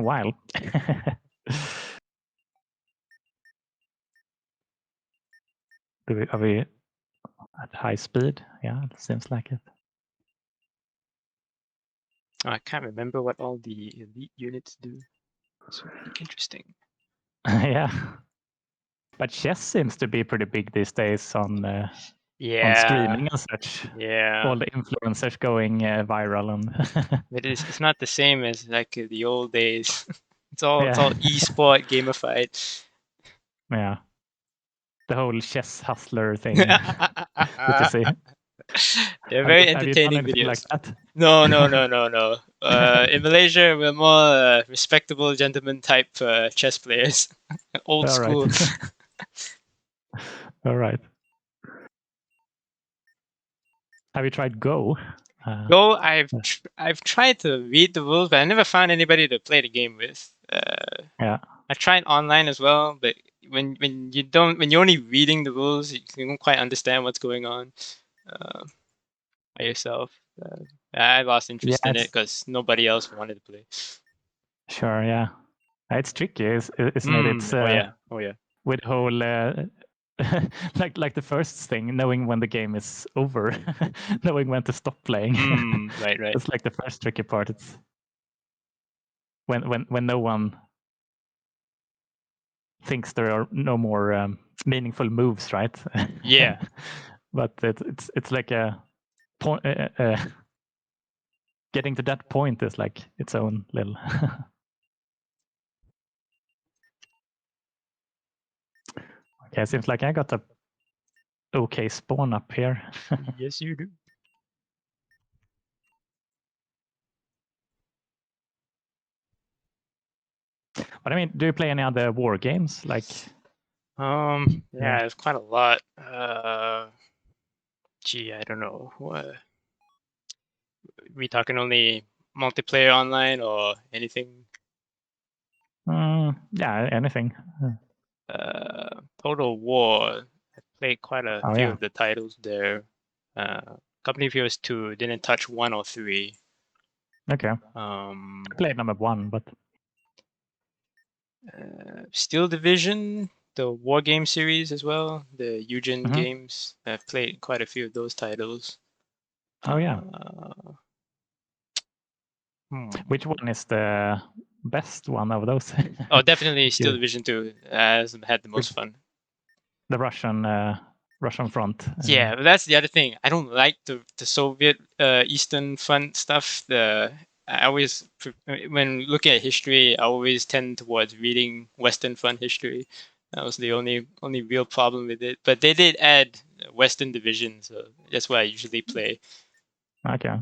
while. Are we at high speed? Yeah, it seems like it. I can't remember what all the elite units do. This would be interesting. Yeah. But chess seems to be pretty big these days on streaming and such. Yeah. All the influencers going viral and But it's not the same as like the old days. It's all e-sport gamified. Yeah. The whole chess hustler thing. Did you see? They're very entertaining videos. Like that? No. In Malaysia, we're more respectable gentleman type chess players. Old school. All right. Have you tried Go? Go, I've tried to read the rules, but I never found anybody to play the game with. Yeah. I tried online as well, but when you're only reading the rules, you don't quite understand what's going on by yourself. I lost interest in it because nobody else wanted to play. Sure, yeah. It's tricky, isn't it? It's oh yeah. With the whole like the first thing, knowing when the game is over, knowing when to stop playing. Right. It's like the first tricky part. It's when no one thinks there are no more meaningful moves, right? Yeah. But it's like a point. Getting to that point is like its own little. Okay, seems like I got a okay spawn up here. Yes, you do. But I mean, do you play any other war games? Like, yeah, there's quite a lot. Gee, I don't know. What? We talking only multiplayer online or anything? Yeah, anything. Total War. I played quite a few of the titles there. Company of Heroes 2 didn't touch 1 or 3. Okay. Played number 1, but Steel Division, the War Game series as well, the Eugen games. I've played quite a few of those titles. Oh yeah. Which one is the best one of those? Oh, definitely Steel Division 2 has had the most fun. The Russian front. Yeah, but that's the other thing. I don't like the Soviet Eastern Front stuff. I always, when looking at history, I always tend towards reading Western Front history. That was the only real problem with it. But they did add Western Division, so that's what I usually play. Okay.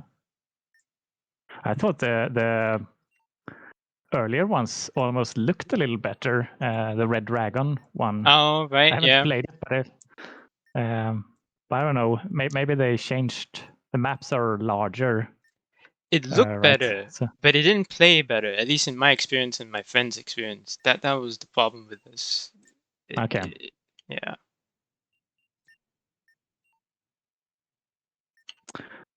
I thought the earlier ones almost looked a little better. The Red Dragon one. Oh right, I haven't played it, but I don't know. Maybe they changed. The maps are larger. It looked better, but it didn't play better. At least in my experience and my friend's experience, that was the problem with this. Okay. Yeah.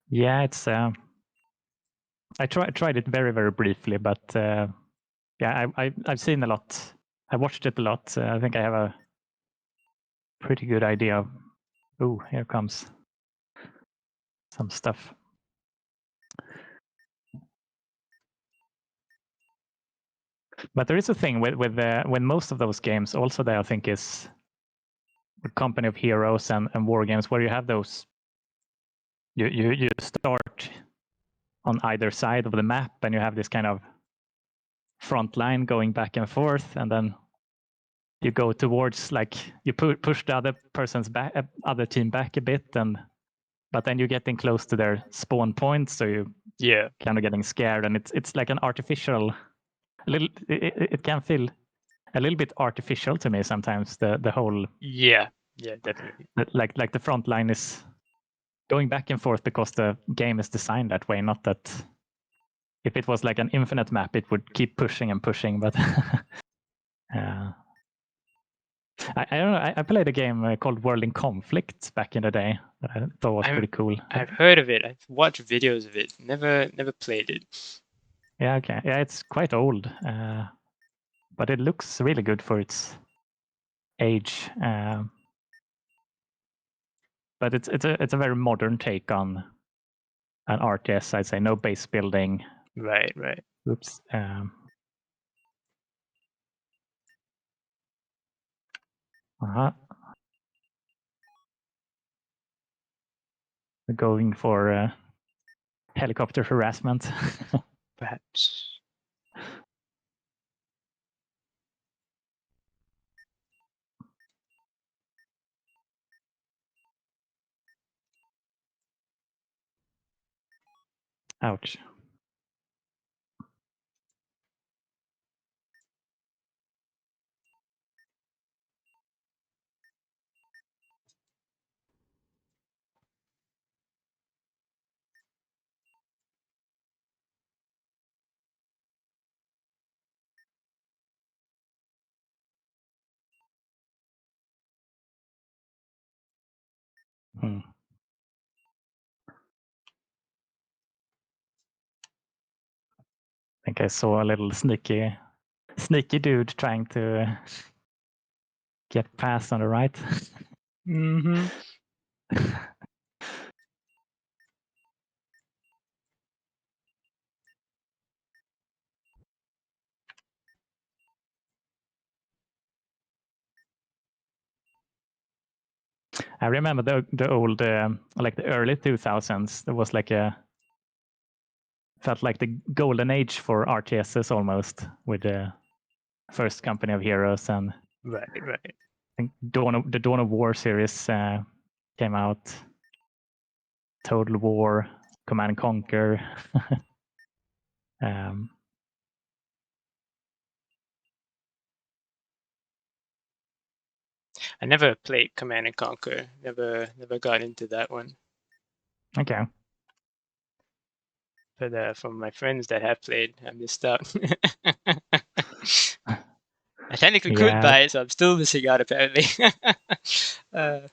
Yeah, it's. I tried it very, very briefly, but yeah, I've seen a lot. I watched it a lot. I think I have a pretty good idea. Oh, here comes some stuff. But there is a thing with most of those games. Also, there I think is Company of Heroes and war games where you have those. You start on either side of the map, and you have this kind of front line going back and forth, and then you go towards, like, you push the other person's back, other team back a bit, but then you're getting close to their spawn point, so you kind of getting scared, and it's like an artificial. It can feel a little bit artificial to me sometimes. The whole definitely. Like the front line is going back and forth because the game is designed that way. Not that if it was like an infinite map, it would keep pushing and pushing. But I don't know. I played a game called World in Conflict back in the day that I thought was pretty cool. I've heard of it. I've watched videos of it. Never played it. Yeah, okay. Yeah, it's quite old, but it looks really good for its age. But it's a very modern take on an RTS. I'd say no base building. Right, right. Oops. Going for helicopter harassment. Perhaps. Ouch. Hmm. I think I saw a little sneaky dude trying to get past on the right. Mm-hmm. I remember the old like the early 2000s. There was like felt like the golden age for RTSs almost, with the first Company of Heroes, and Right, right. I think the Dawn of War series came out. Total War, Command and Conquer. I never played Command and Conquer. Never got into that one. Okay. But from my friends that have played, I missed out. I technically could buy it, so I'm still missing out apparently. I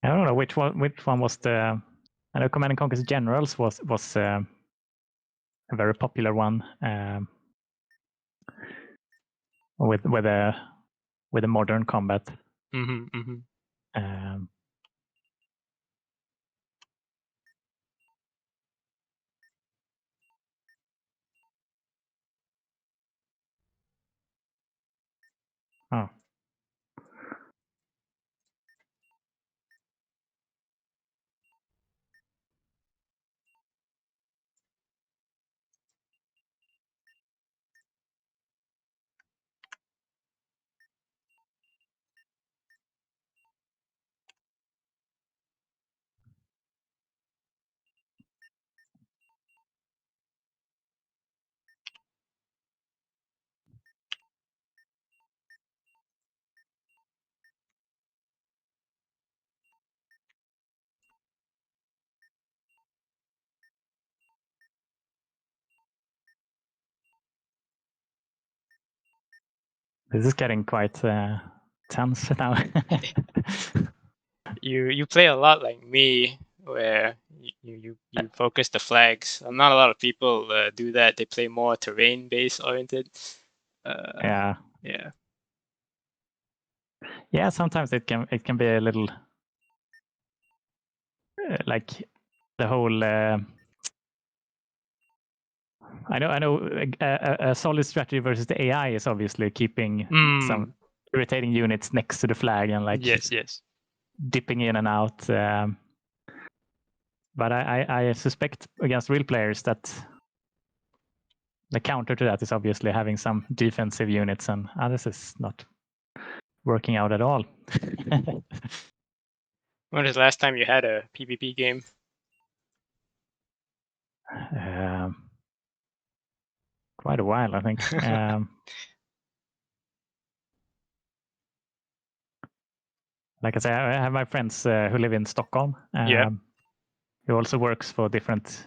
don't know which one was the. I know Command and Conquer's Generals was a very popular one, with a modern combat. Mm-hmm, mm-hmm. Oh. This is getting quite tense now. You play a lot like me, where you focus the flags. Not a lot of people do that. They play more terrain based oriented. Yeah. Yeah. Yeah. Sometimes it can be a little like the whole. I know a solid strategy versus the AI is obviously keeping some irritating units next to the flag and like yes dipping in and out. But I suspect against real players that the counter to that is obviously having some defensive units, and this is not working out at all. When was the last time you had a PvP game? Quite a while, I think. Like I say, I have my friends who live in Stockholm. Yeah. Who also works for different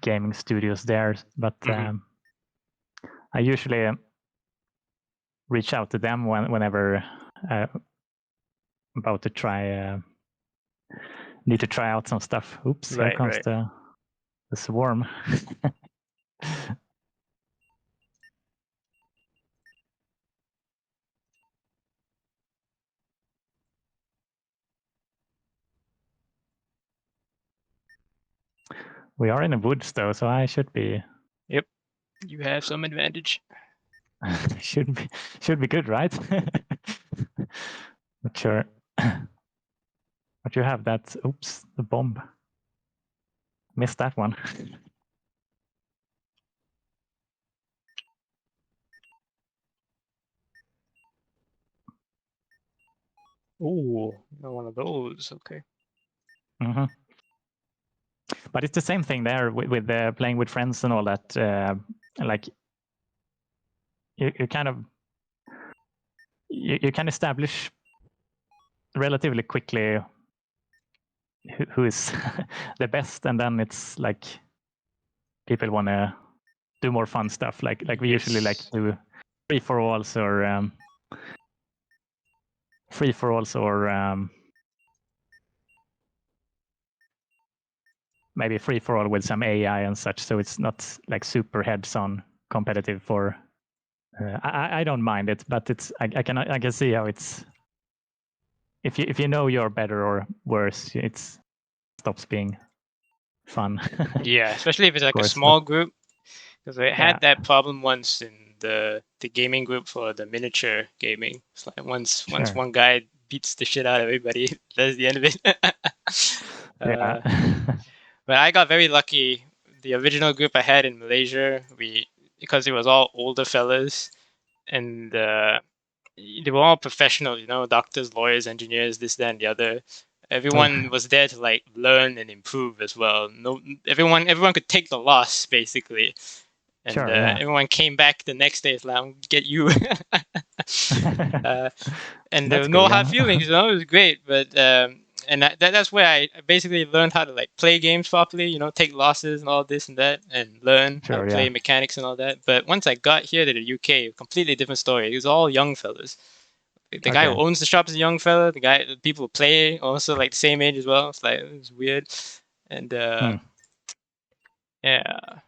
gaming studios there. But I usually reach out to them whenever about to need to try out some stuff. Oops, here comes the the swarm. We are in the woods though, so I should be. Yep, you have some advantage. should be good, right? Not sure. But you have that. Oops, the bomb. Missed that one. Oh, one of those. Okay. Mm-hmm. But it's the same thing there with playing with friends and all that. Like you kind of you can establish relatively quickly who is the best, and then it's like people want to do more fun stuff. Like we usually like to free for alls or maybe free for all with some AI and such. So it's not like super heads on competitive for. I don't mind it, but it's I can see how it's if you know you're better or worse, it stops being fun. Yeah, especially if it's like course, a small group, because I had Yeah. that problem once in the gaming group for the miniature gaming. It's like once Sure. one guy beats the shit out of everybody, that's the end of it. Yeah. But I got very lucky. The original group I had in Malaysia, because it was all older fellas, and they were all professional, you know, doctors, lawyers, engineers, this, that, and the other. Everyone was there to like learn and improve as well. No, everyone could take the loss basically, and Sure, yeah. everyone came back the next day. It's like, I'll get you. And there That's was no cool, hard yeah. feelings, you know. It was great, but and that's where I basically learned how to like play games properly, you know, take losses and all this and that, and learn how to Sure, play yeah. mechanics and all that. But once I got here to the UK, completely different story. It was all young fellas. The guy who Okay. owns the shop is a young fella. The people who play also like the same age as well. It's like it's weird, and yeah.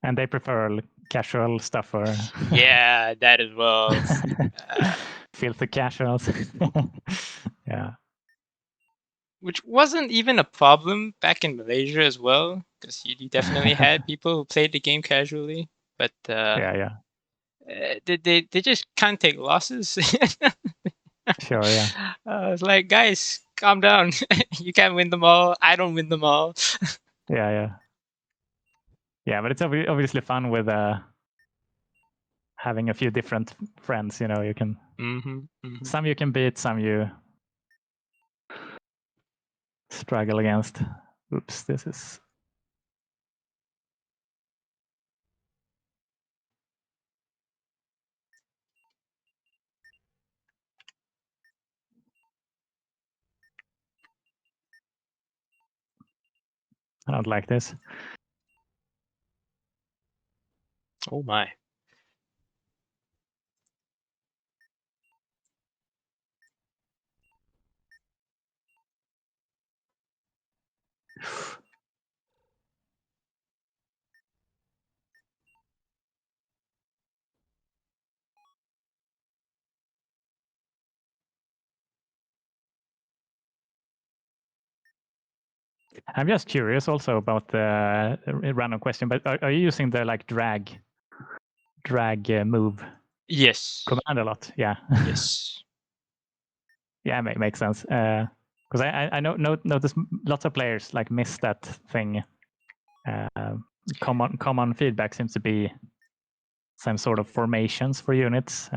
And they prefer casual stuff or Yeah, that as well. filthy casuals. Yeah. Which wasn't even a problem back in Malaysia as well, because you definitely had people who played the game casually, but Yeah. they just can't take losses. Sure, yeah. It's like, guys, calm down. You can't win them all. I don't win them all. Yeah. Yeah, but it's obviously fun with having a few different friends. You know, you can some you can beat, some you struggle against. Oops, this is. I don't like this. Oh my. I'm just curious also about the random question, but are you using the like drag move Yes. command a lot? Yeah. Yes. Yeah, makes sense. Because I notice lots of players like miss that thing. Common feedback seems to be some sort of formations for units,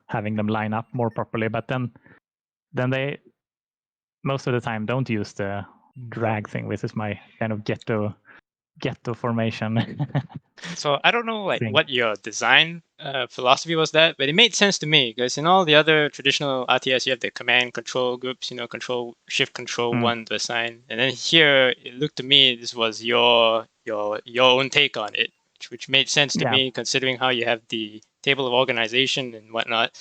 having them line up more properly. But then they most of the time don't use the drag thing, which is my kind of ghetto formation. So I don't know like thing. what your design philosophy was that, but it made sense to me because in all the other traditional RTS, you have the command control groups, you know, control shift control one to assign, and then here it looked to me this was your own take on it, which made sense to me considering how you have the table of organization and whatnot.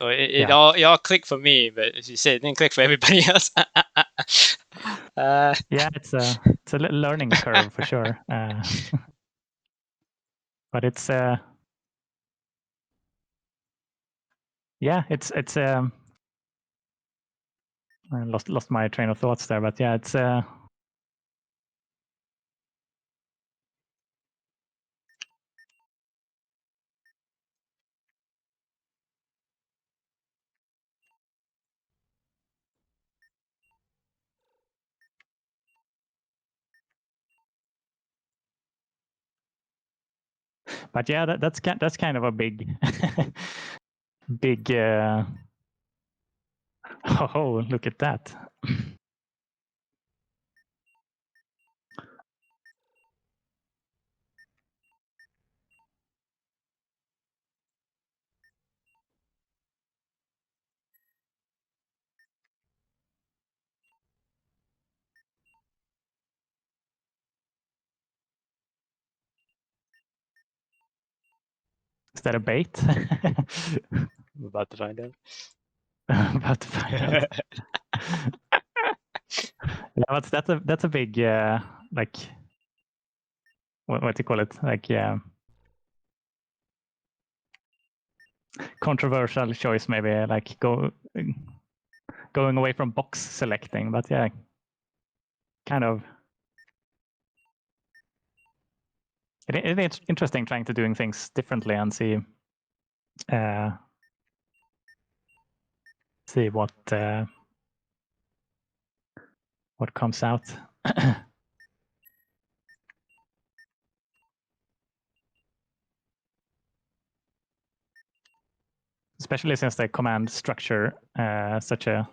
So it all clicked for me, but as you said, it didn't click for everybody else. Yeah, it's a learning curve for sure. But it's yeah, it's I lost my train of thoughts there, but yeah, it's but yeah, that's kind of a big big oh, look at that. Is that a bait? I'm about to find out. About to find out. Yeah, but that's a big like what do you call it? Like controversial choice, maybe like going away from box selecting, but yeah, kind of. It's interesting trying to doing things differently and see what comes out. Especially since the command structure such a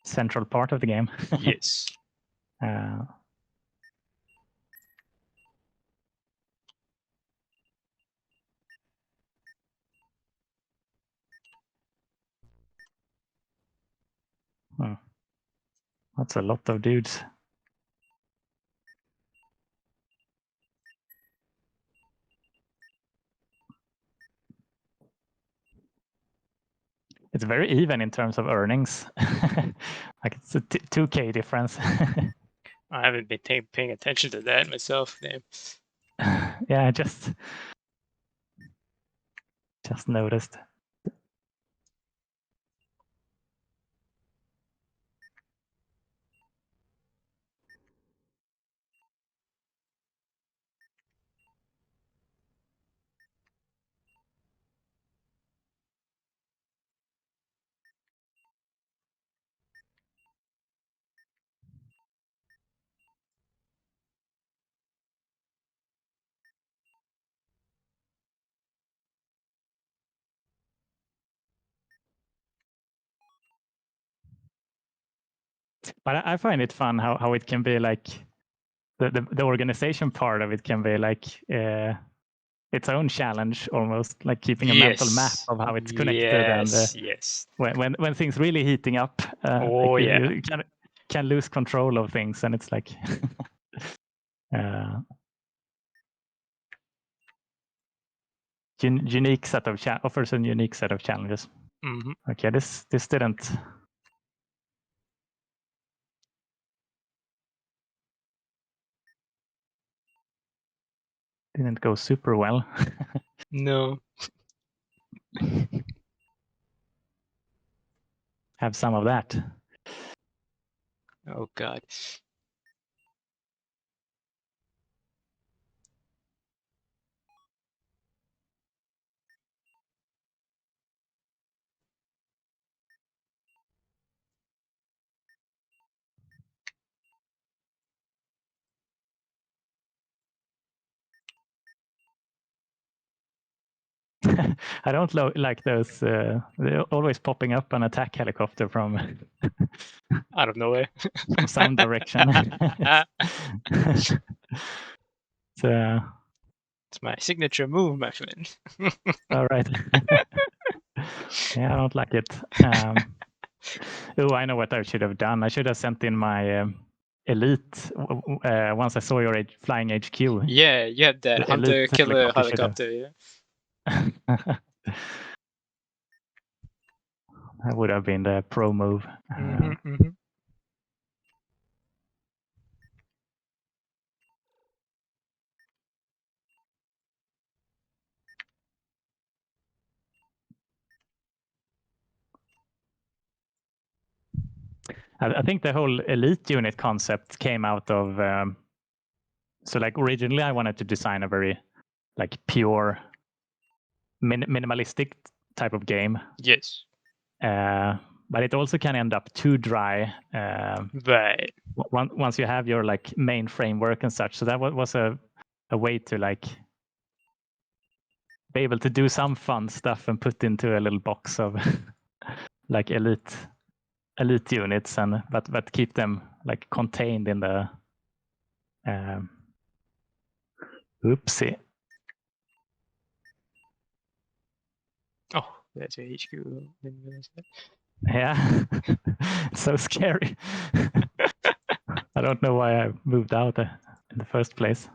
central part of the game. Yes. That's a lot of dudes. It's very even in terms of earnings. Like it's a 2K difference. I haven't been paying attention to that myself. Damn. Yeah, I just noticed. But I find it fun how it can be like the organization part of it can be like its own challenge almost, like keeping a mental map of how it's connected and yes. when things really heating up, Oh like yeah. you can lose control of things, and it's like unique set of offers a unique set of challenges. Mm-hmm. Okay, this didn't go super well. No. Have some of that. Oh God. I don't like those. They're always popping up an attack helicopter from Out of nowhere. from some direction. It's my signature move, my friend. All right. Yeah, I don't like it. Oh, I know what I should have done. I should have sent in my elite once I saw your flying HQ. Yeah, you had that hunter killer helicopter. Yeah. That would have been the pro move. I think the whole elite unit concept came out of so like originally I wanted to design a very like pure minimalistic type of game. Yes. But it also can end up too dry. Right. Once you have your like main framework and such. So that was a way to like be able to do some fun stuff and put into a little box of like elite units and but keep them like contained in the oopsie. Oh, that's your HQ. Didn't realize that. Yeah. So scary. I don't know why I moved out in the first place.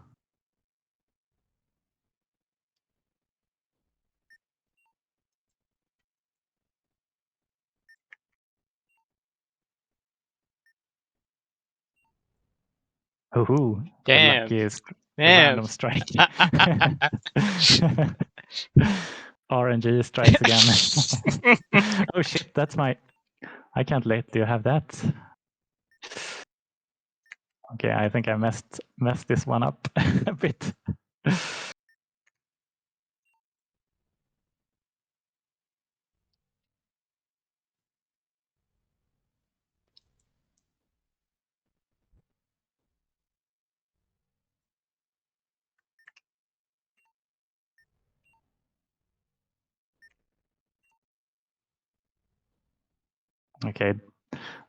Oh, Damn. luckiest Damn. random strike. RNG strikes again. Oh shit, that's my... I can't let you have that. Okay, I think I messed this one up a bit. Okay,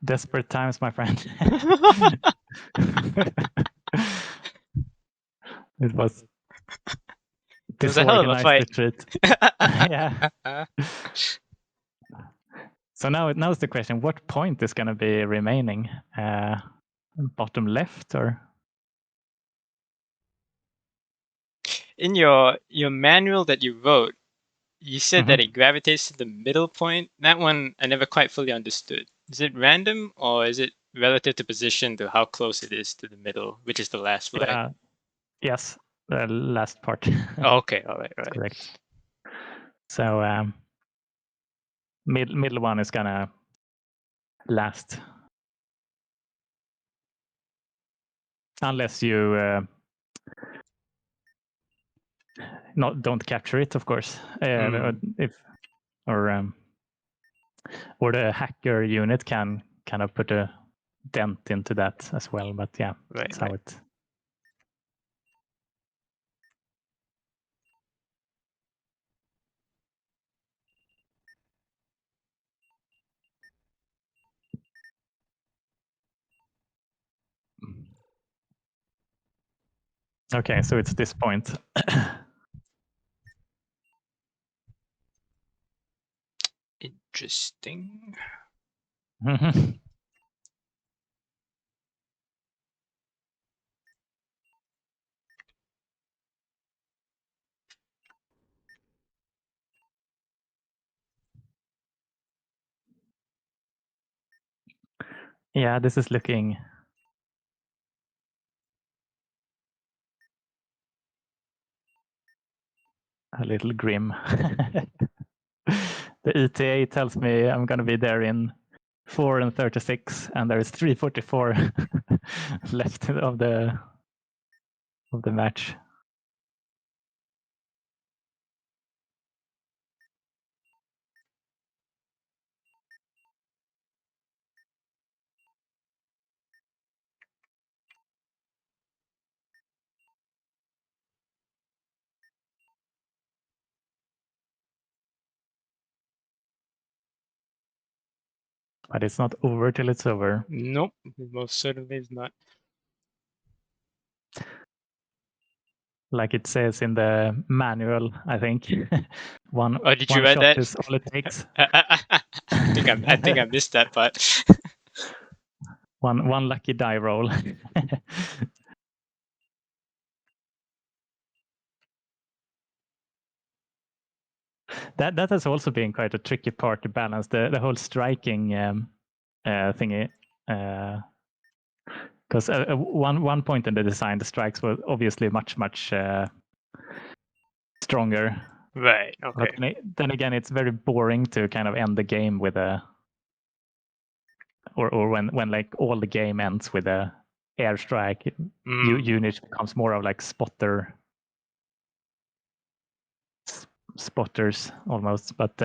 desperate times, my friend. It was was a hell of a fight. retreat. Yeah. So now's the question: what point is going to be remaining? Bottom left or? In your manual that you wrote, you said that it gravitates to the middle point. That one I never quite fully understood. Is it random or is it relative to position to how close it is to the middle, which is the last flag? Yeah. Yes, the last part. Oh, okay, all right. Correct. So middle one is gonna last, unless you don't capture it, of course. If or the hacker unit can kind of put a dent into that as well. But yeah, that's how it. Okay, so it's this point. Interesting. Yeah, this is looking a little grim. The ETA tells me I'm going to be there in 4:36, and there is 3:44 left of the match. But it's not over till it's over. Nope, it most certainly is not. Like it says in the manual, I think. one did you one read shot that? is all it takes. I think I missed that part. one lucky die roll. that has also been quite a tricky part to balance the whole striking thingy. Because one point in the design, the strikes were obviously much stronger. Right. Okay. But then again, it's very boring to kind of end the game with a, or when like all the game ends with a airstrike, unit becomes more of like spotters almost. But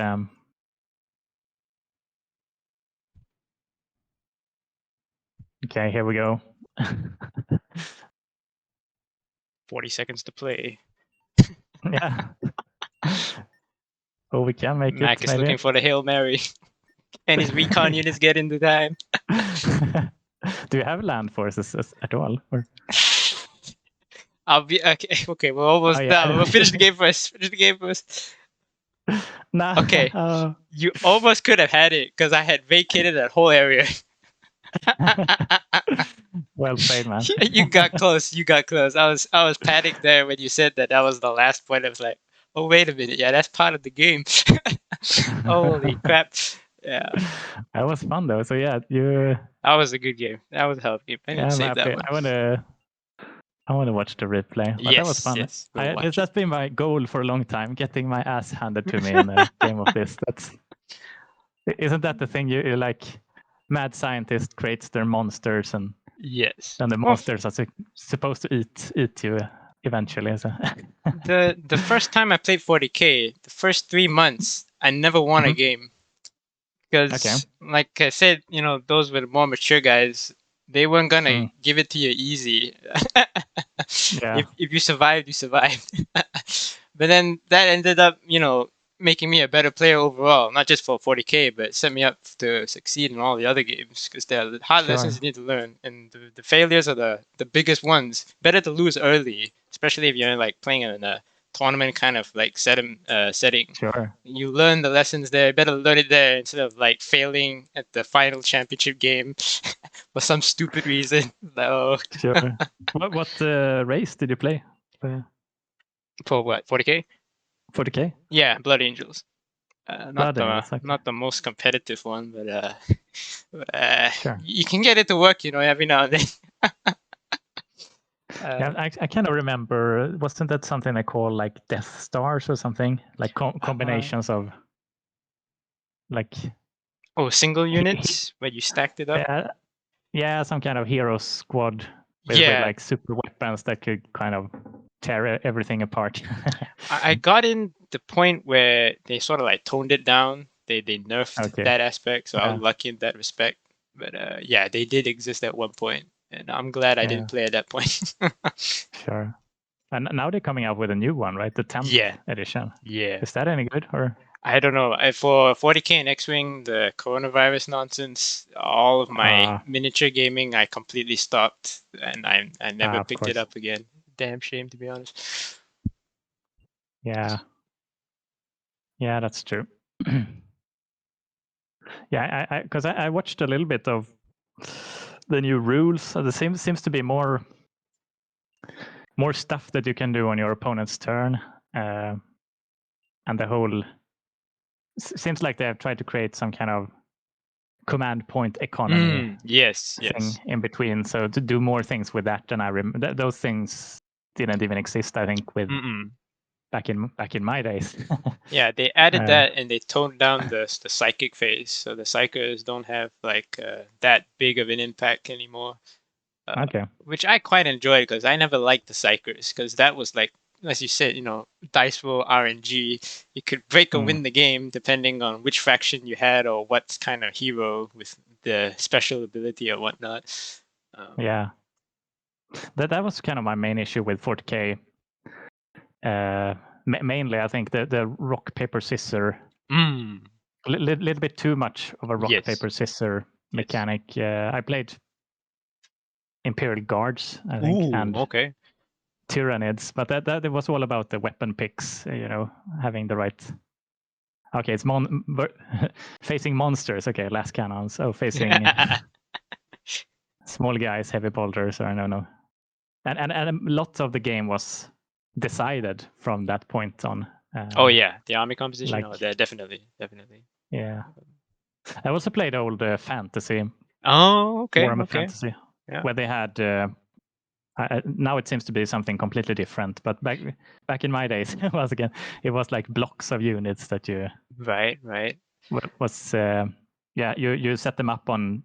okay, here we go. 40 seconds to play. Yeah. Oh, we can make Mack it. is Maybe. looking for the Hail Mary. And his recon units get into time. Do you have land forces at all? Or? I'll be okay. Okay, we're almost done. We'll finish the game first. Nah. Okay. You almost could have had it because I had vacated that whole area. Well played, man. You got close. I was panicked there when you said that was the last point. I was like, oh, wait a minute. Yeah, that's part of the game. Holy crap. Yeah. That was fun though. So yeah, you. That was a good game. That was a hell of a game. I need to save that one. I want to watch the replay. But that was fun. Yes. That's been my goal for a long time, getting my ass handed to me in a game of this. Isn't that the thing? You like, mad scientist creates their monsters, and yes, and the monsters are supposed to eat you eventually. So. the first time I played 40K, the first 3 months, I never won a game. Because, like I said, those were the more mature guys. They weren't gonna give it to you easy. Yeah. If you survived, you survived. But then that ended up, making me a better player overall. Not just for 40K, but set me up to succeed in all the other games. Because there are hard lessons you need to learn, and the failures are the biggest ones. Better to lose early, especially if you're like playing in a tournament kind of like setting. Sure. You learn the lessons there. Better learn it there instead of like failing at the final championship game for some stupid reason. No. Sure. What race did you play? For what? 40K? 40K? Yeah, Blood Angels. Not the most competitive one, but sure. You can get it to work, every now and then. Yeah, I kind of remember. Wasn't that something they call like Death Stars or something? Like combinations of like. Oh, single units where you stacked it up. Yeah, some kind of hero squad with like super weapons that could kind of tear everything apart. I got in the point where they sort of like toned it down. They nerfed that aspect, so I was lucky in that respect. But they did exist at one point, and I'm glad I didn't play at that point. Sure. And now they're coming out with a new one, right? The 10th edition. Yeah. Is that any good or? I don't know. For 40K and X-Wing, the coronavirus nonsense, all of my miniature gaming, I completely stopped, and I never picked it up again. Damn shame, to be honest. Yeah. Yeah, that's true. Yeah, because I watched a little bit of the new rules. There seems to be more stuff that you can do on your opponent's turn, and the whole seems like they have tried to create some kind of command point economy thing in between. So to do more things with that, and I remember those things didn't even exist. I think with back in my days. Yeah, they added that, and they toned down the psychic phase, so the psychers don't have like that big of an impact anymore. Which I quite enjoyed, because I never liked the psychers, because that was like, as you said, dice roll RNG. You could break or win the game depending on which faction you had or what kind of hero with the special ability or whatnot. Yeah, that was kind of my main issue with 40K. Mainly, I think the rock paper scissor. Little bit too much of a rock paper scissor mechanic. I played Imperial Guards, I think, and Tyranids, but that it was all about the weapon picks. Having the right. Okay, it's facing monsters. Okay, last cannons. Oh, facing small guys, heavy bolters, or I don't know. And a lot of the game was decided from that point on. Oh yeah, the army composition. like- oh, they're definitely. Yeah. I also played old fantasy, Oh, okay, Warhammer okay. Fantasy, Yeah. where they had. Now it seems to be something completely different, but back in my days, it was like blocks of units that you Right. was you set them up on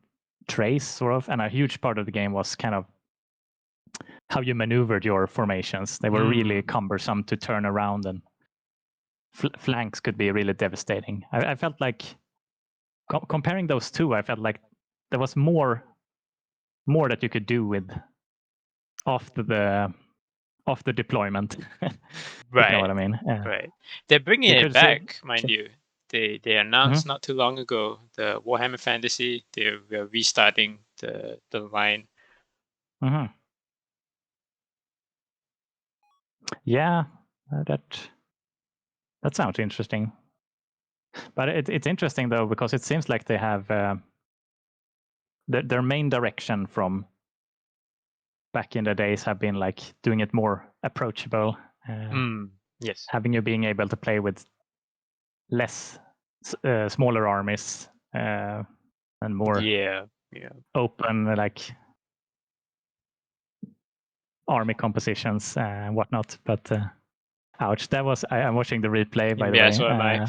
trays sort of, and a huge part of the game was kind of how you maneuvered your formations. They were really cumbersome to turn around, and flanks could be really devastating. I felt like comparing those two, I felt like there was more that you could do with after the deployment. Right. You know what I mean? Right. They're bringing it back, mind you. They announced not too long ago the Warhammer Fantasy. They're restarting the line. Mm-hmm. Yeah, that sounds interesting. But it's interesting though, because it seems like they have their main direction from back in the days have been like doing it more approachable. Yes. Having you being able to play with less smaller armies and more open like army compositions and whatnot. But ouch, that was I'm watching the replay by the way. So am I.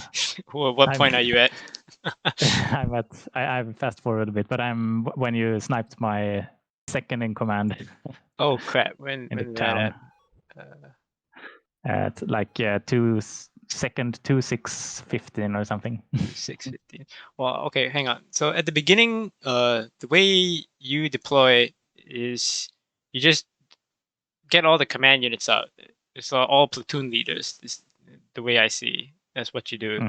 What point are you at? I've fast forwarded a bit, but I'm when you sniped my second in command. Oh crap! When in the that town. At like 2615 or something. 615. Well, okay, hang on. So at the beginning, the way you deploy is you just get all the command units out. It's all platoon leaders. This, the way I see, that's what you do.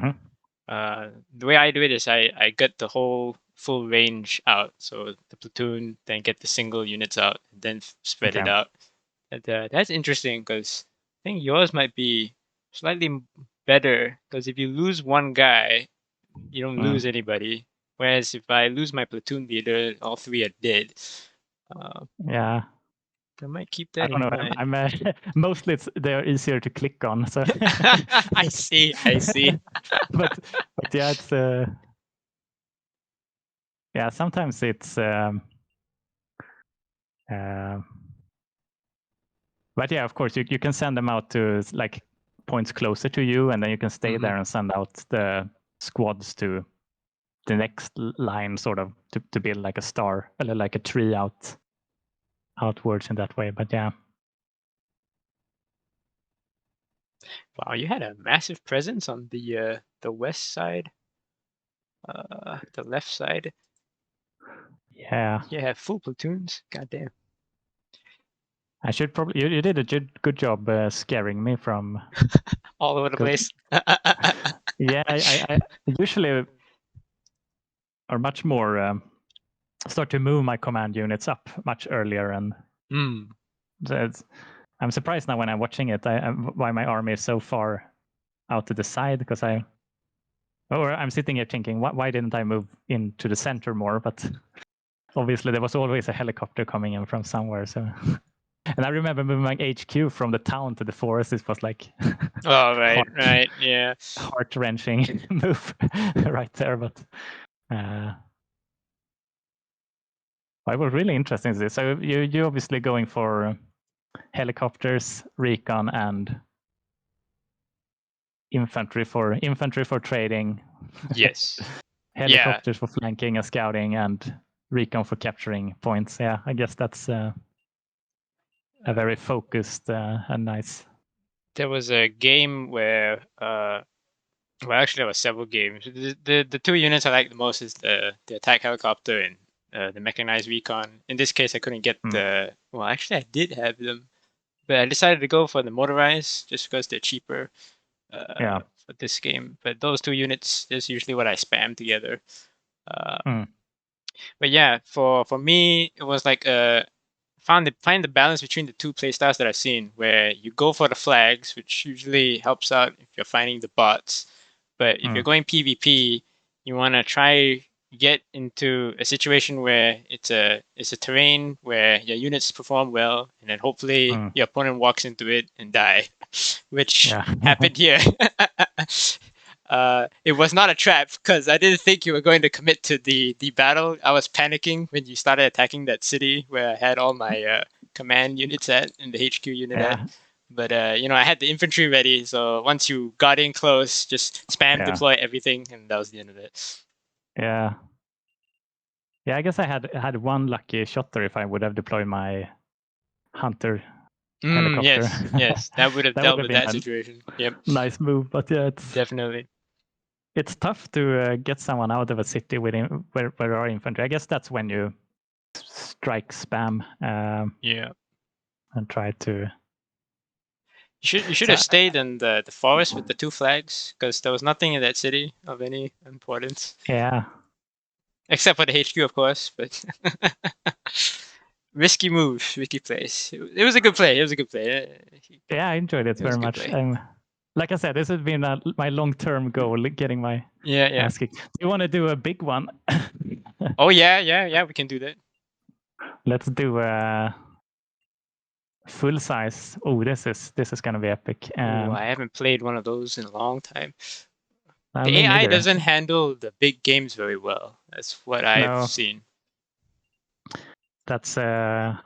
The way I do it is I get the whole full range out. So the platoon, then get the single units out, and then spread it out. And, that's interesting because I think yours might be slightly better because if you lose one guy, you don't lose anybody. Whereas if I lose my platoon leader, all three are dead. Yeah. I might keep that in mind. I'm mostly they're easier to click on. So I see. but yeah, it's yeah. Sometimes it's but yeah, of course you can send them out to like points closer to you, and then you can stay there and send out the squads to the next line, sort of to build like a star, like a tree outwards in that way. But yeah. Wow, you had a massive presence on the west side, the left side. Yeah. Yeah, full platoons. Goddamn. I should probably. You did a good job scaring me from all over the place. Yeah, I usually are much more start to move my command units up much earlier, and I'm surprised now when I'm watching it why my army is so far out to the side, because I'm sitting here thinking why didn't I move into the center more? But obviously there was always a helicopter coming in from somewhere, so. And I remember moving my HQ from the town to the forest. It was like oh right, yeah, heart-wrenching move right there. But it was really interesting. So you're obviously going for helicopters, recon, and infantry for trading. Yes. Helicopters for flanking and scouting, and recon for capturing points. Yeah, I guess that's a very focused and nice. There was a game where, well, actually, there were several games. The two units I like the most is the attack helicopter and the mechanized recon. In this case, I couldn't get the. Well, actually, I did have them, but I decided to go for the motorized just because they're cheaper. For this game, but those two units is usually what I spam together. But yeah, for me, it was like find the balance between the two playstyles that I've seen, where you go for the flags, which usually helps out if you're finding the bots. But if you're going PvP, you want to try get into a situation where it's a terrain where your units perform well, and then hopefully your opponent walks into it and die, which happened here. it was not a trap because I didn't think you were going to commit to the battle. I was panicking when you started attacking that city where I had all my command units at and the HQ unit at. But I had the infantry ready, so once you got in close, just spam deploy everything, and that was the end of it. Yeah. Yeah, I guess I had one lucky shot there if I would have deployed my hunter helicopter. Yes, that would have dealt with that been situation. Yep. Nice move, but yeah, it's definitely. It's tough to get someone out of a city where there are infantry. I guess that's when you strike spam. Yeah. And try to. You should have stayed in the forest with the 2 flags because there was nothing in that city of any importance. Yeah. Except for the HQ, of course, but risky move, risky place. It was a good play. Yeah, I enjoyed it very much. Like I said, this has been my long-term goal, getting my ass kicked. Do you want to do a big one? Oh yeah, we can do that. Let's do a full size. Oh, this is gonna be epic. I haven't played one of those in a long time. The Me AI neither. doesn't handle the big games very well. That's what I've seen. That's yeah,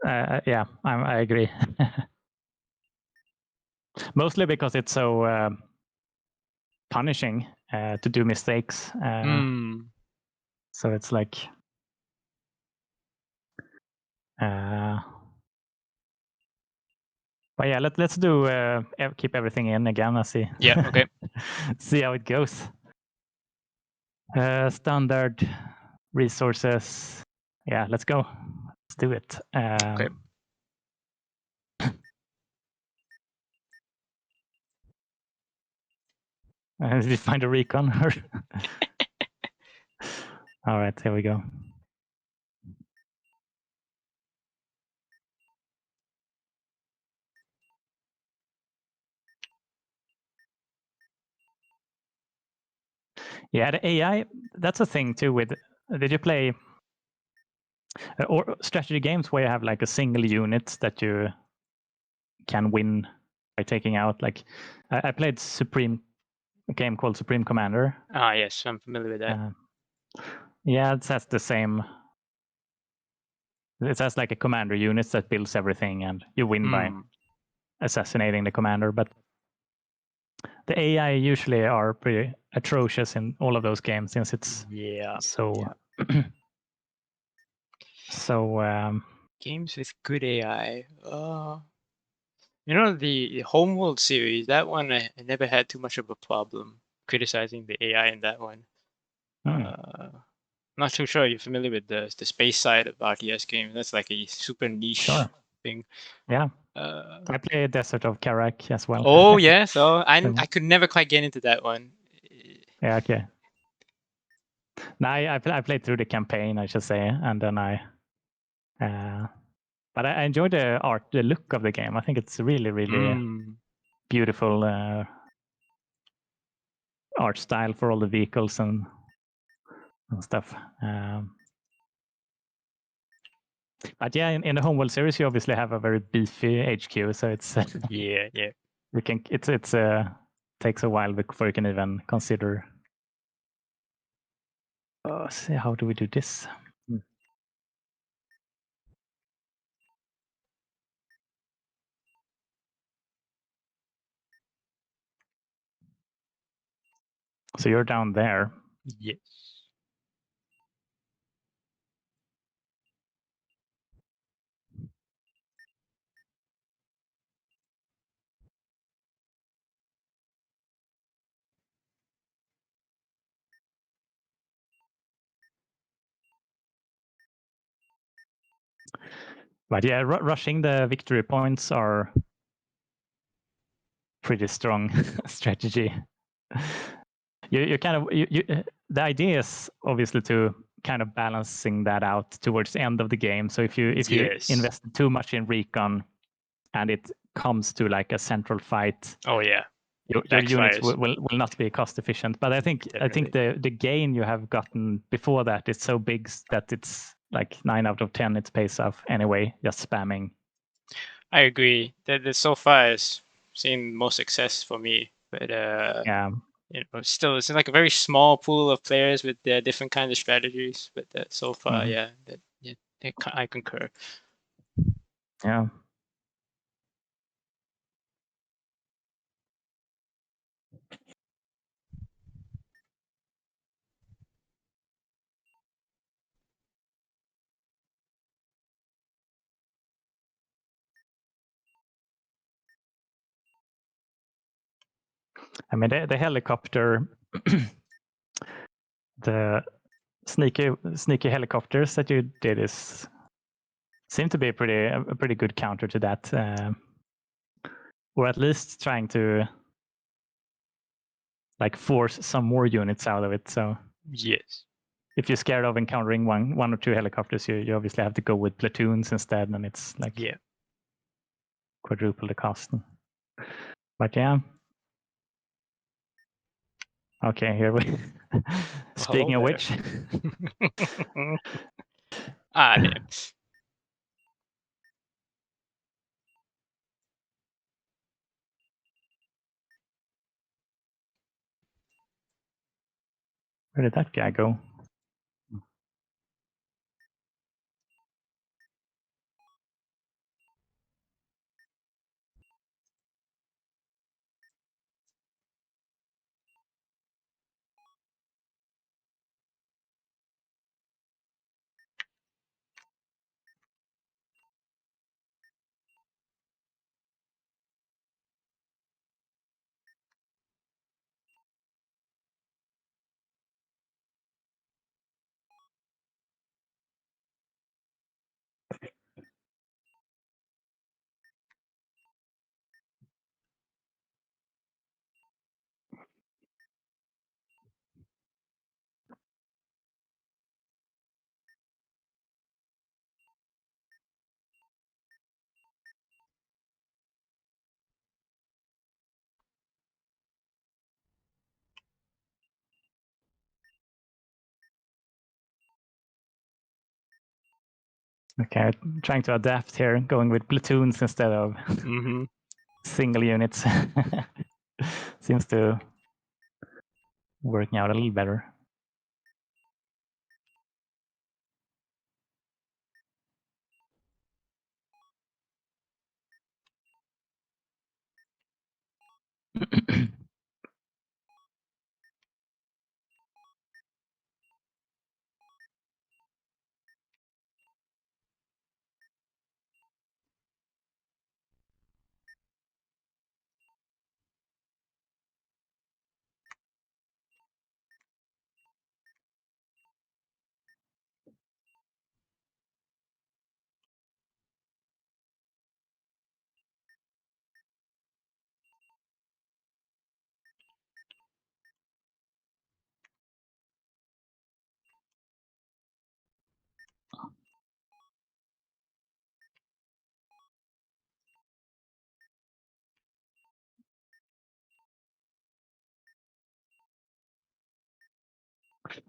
I agree. Mostly because it's so punishing to do mistakes. So it's like but yeah, let's do keep everything in again and see. Yeah, okay. See how it goes. Standard resources. Yeah, let's go. Let's do it. Okay. Did you find a recon? All right, here we go. Yeah, the AI, that's a thing too with, did you play or strategy games where you have like a single unit that you can win by taking out? Like I played a game called Supreme Commander. Ah, yes, I'm familiar with that. Yeah, it has the same. It has like a commander unit that builds everything, and you win by assassinating the commander. But the AI usually are pretty atrocious in all of those games since it's so games with good AI. The Homeworld series, that one I never had too much of a problem criticizing the AI in that one. Not too sure you're familiar with the space side of RTS game. That's like a super niche thing. Yeah. I play Desert of Karak as well. Oh yeah, so I could never quite get into that one. Yeah, okay. No, I played through the campaign, I should say, and then but I enjoyed the art, the look of the game. I think it's really, really beautiful art style for all the vehicles and stuff. But yeah, in the Homeworld series, you obviously have a very beefy HQ, so it's yeah. You can it's takes a while before you can even consider. See, how do we do this? So you're down there. Yes. But yeah, rushing the victory points are pretty strong strategy. You kind of the idea is obviously to kind of balancing that out towards the end of the game. So if you invest too much in recon and it comes to like a central fight, oh yeah, your units will not be cost efficient. But I think the gain you have gotten before that is so big that it's like 9 out of 10 it pays off anyway, just spamming. I agree. That so far has seen most success for me but Yeah. still it's like a very small pool of players with their different kinds of strategies. But so far, Mhm. yeah, I concur. Yeah. I mean, the helicopter, the sneaky helicopters that you did seem to be a pretty good counter to that, or at least trying to like force some more units out of it. So Yes. if you're scared of encountering one or two helicopters, you obviously have to go with platoons instead, and it's like Yeah. quadruple the cost. But yeah. Okay, here we. Hello Speaking of there. which, Damn. where did that guy go? Okay, trying to adapt here, going with platoons instead of Mm-hmm. single units. Seems to working out a little better.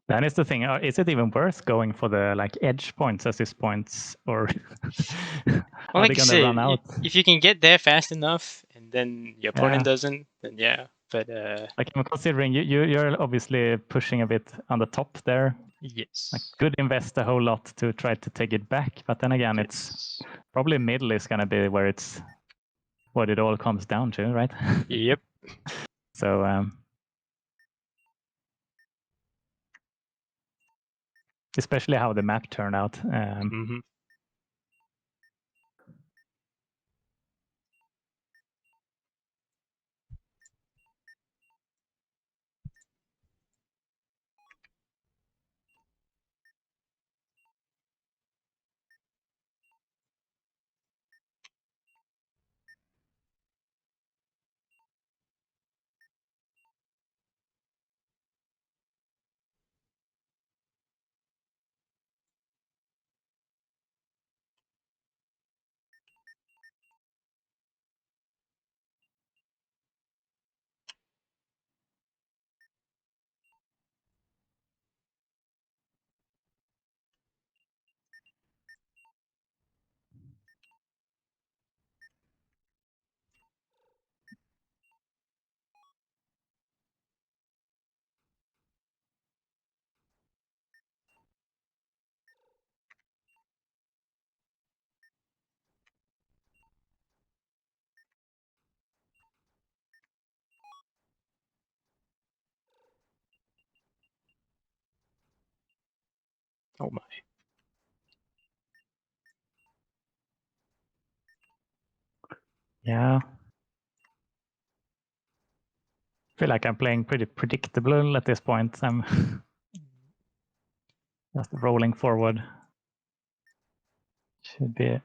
That is the thing. Is it even worth going for the like edge points, assist points, or Well, are like they you gonna say, run out? if you can get there fast enough, and then your opponent Yeah. doesn't, then yeah. But Like I'm considering you're obviously pushing a bit on the top there. yes, Like could invest a whole lot to try to take it back, but then again, it's yes, probably middle is gonna be where it's what it all comes down to, right? yep. So especially how the map turned out. Mm-hmm. Oh my. Yeah. I feel like I'm playing pretty predictable at this point. I'm just rolling forward. Should be.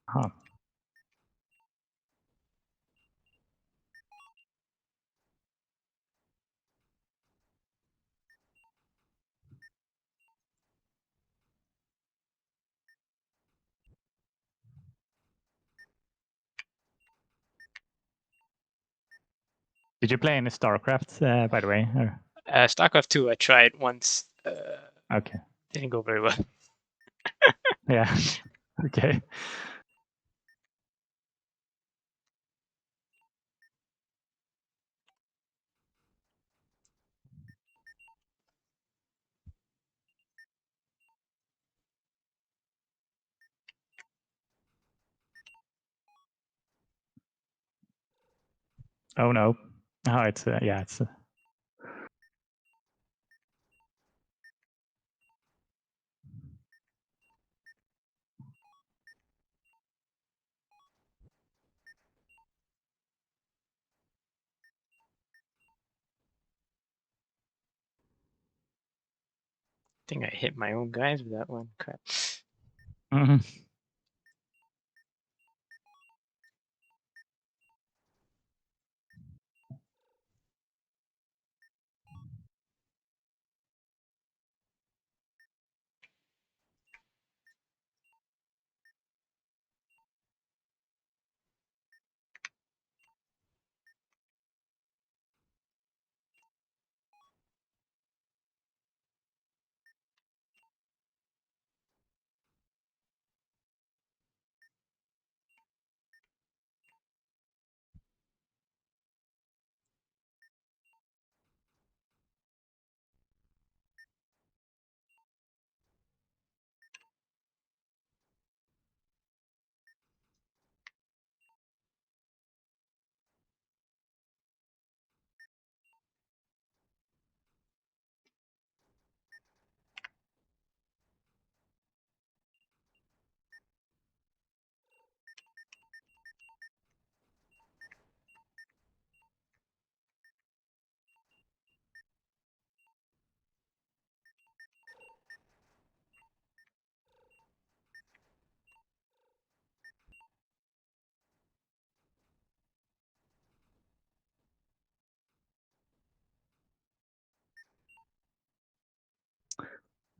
Huh. Did you play any StarCraft, by the way? Or? StarCraft 2, I tried once. Okay. Didn't go very well. Yeah. Okay. Oh no. Oh, it's yeah, it's. I think I hit my own guys with that one. Crap. Mhm.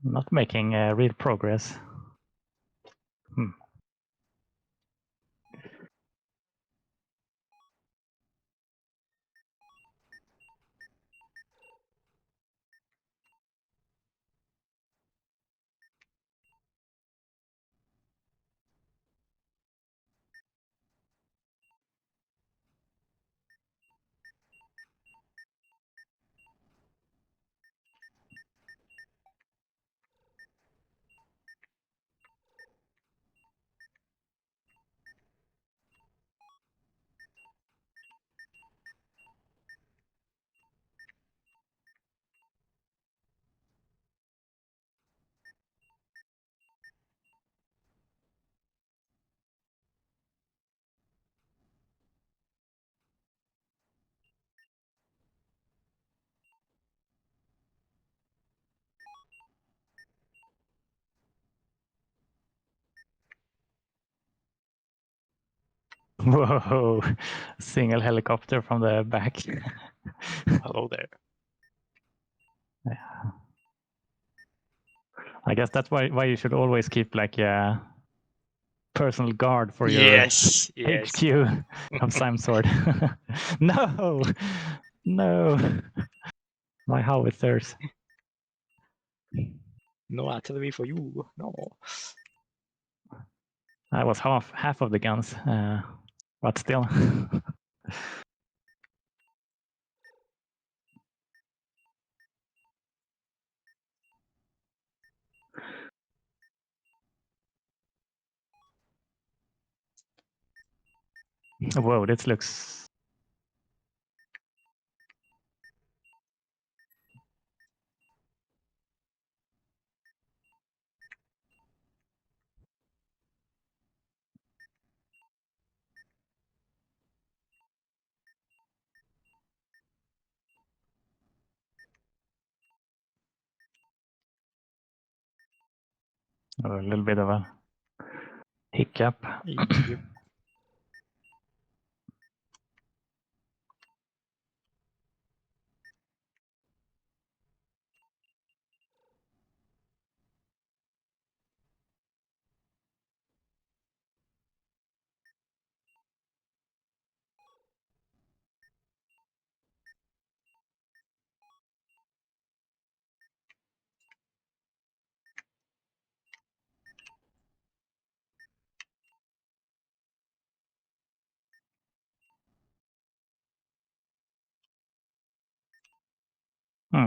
Not making real progress. Hmm. Whoa! Single helicopter from the back. Hello there. Yeah. I guess that's why you should always keep like a personal guard for your Yes. HQ of some sort. No, no, my howitzers. No artillery for you. No. That was half of the guns, but still. Whoa, this looks. A little bit of a hiccup. Yep. Hmm.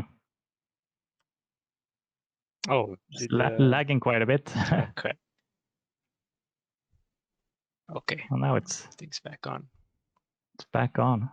Oh, It's lagging quite a bit. okay. Okay, Well, now it's things back on. back on.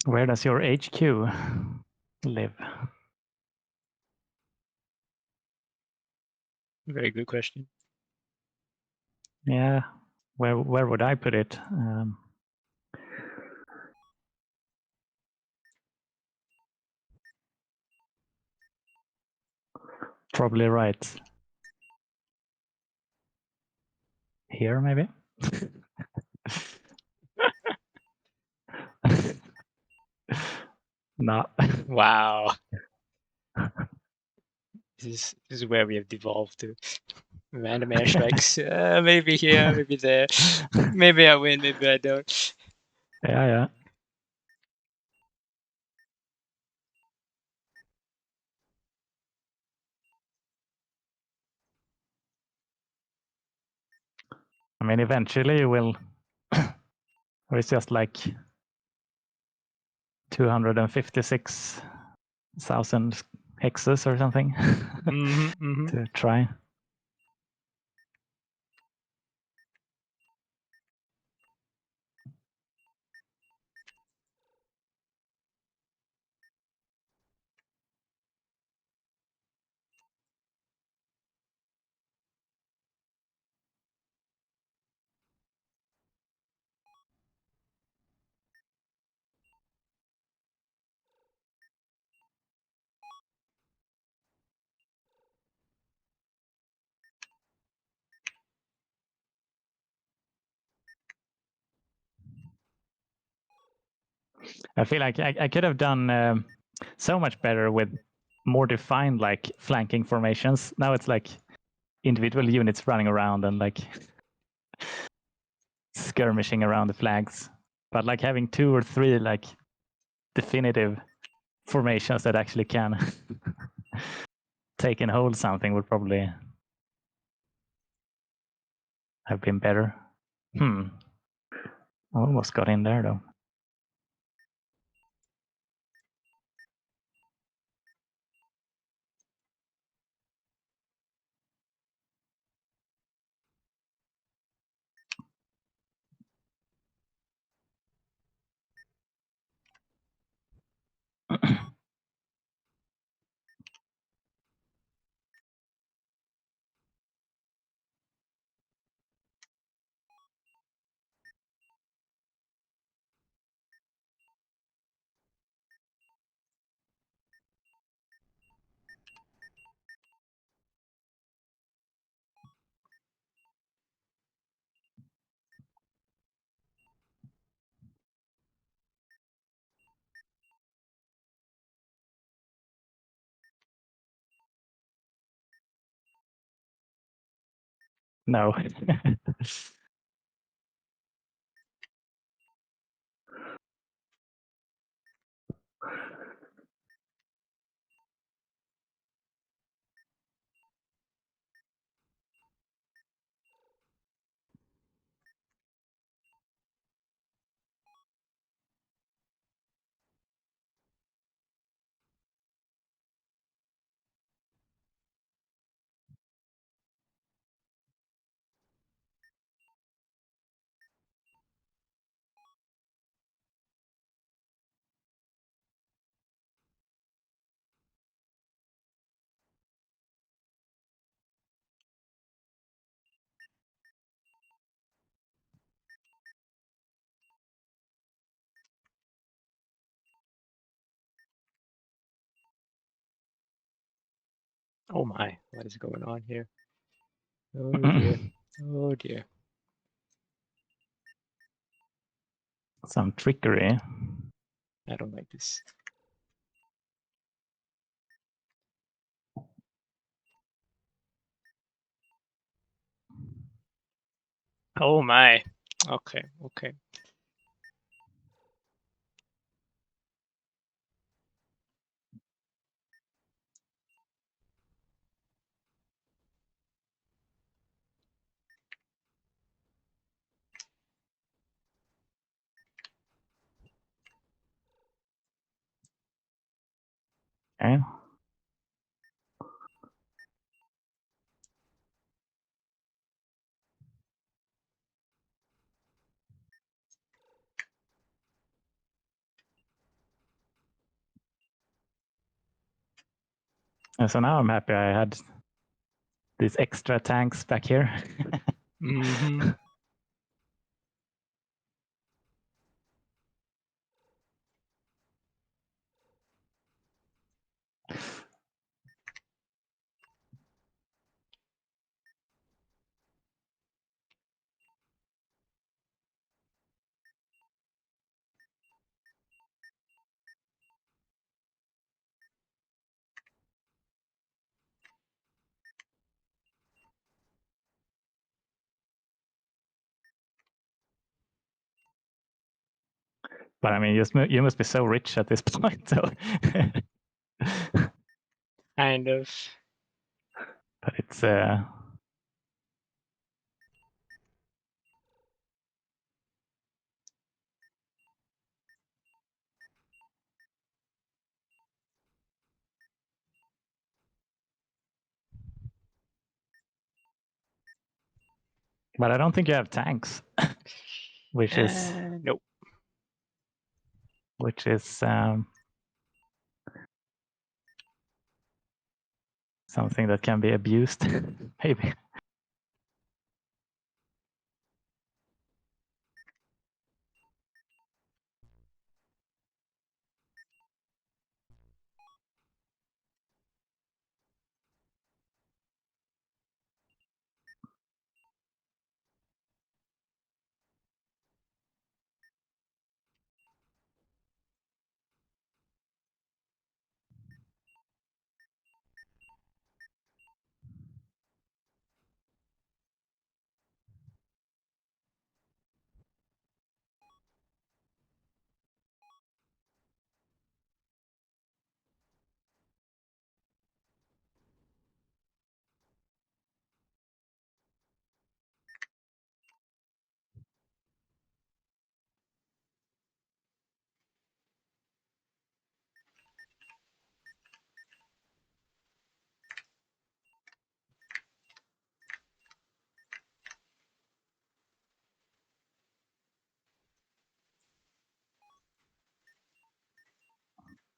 Where does your HQ live? Very good question. Yeah, where would I put it? Probably right here, maybe. No. Wow. This is where we have devolved to. Random airstrikes. Maybe here, maybe there. Maybe I win, maybe I don't. Yeah. I mean, eventually you will. Or it's just like 256,000 hexes or something to try. I feel like I could have done so much better with more defined like flanking formations. Now it's like individual units running around and like skirmishing around the flags. But like having 2 or 3 like definitive formations that actually can take and hold something would probably have been better. I almost got in there though. No. Oh my, what is going on here? Oh dear. Oh dear. Some trickery. I don't like this. Oh my. Okay, okay. Okay. And so now I'm happy I had these extra tanks back here. Mm-hmm. But I mean, you must be so rich at this point. So. Kind of. But it's but I don't think you have tanks, which is Nope. Something that can be abused, maybe.